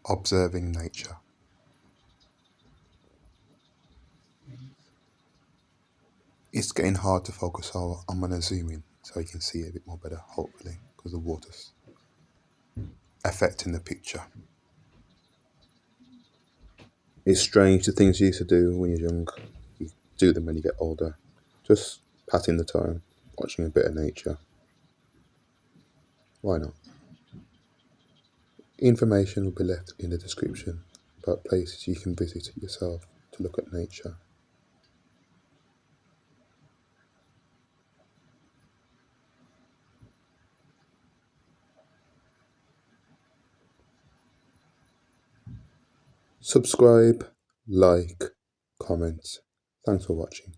observing nature. It's getting hard to focus, so I'm going to zoom in so you can see it a bit more better, hopefully, because the water's affecting the picture. It's strange, the things you used to do when you're young, you do them when you get older. Just passing the time, watching a bit of nature. Why not? Information will be left in the description about places you can visit yourself to look at nature. Subscribe, like, comment. Thanks for watching.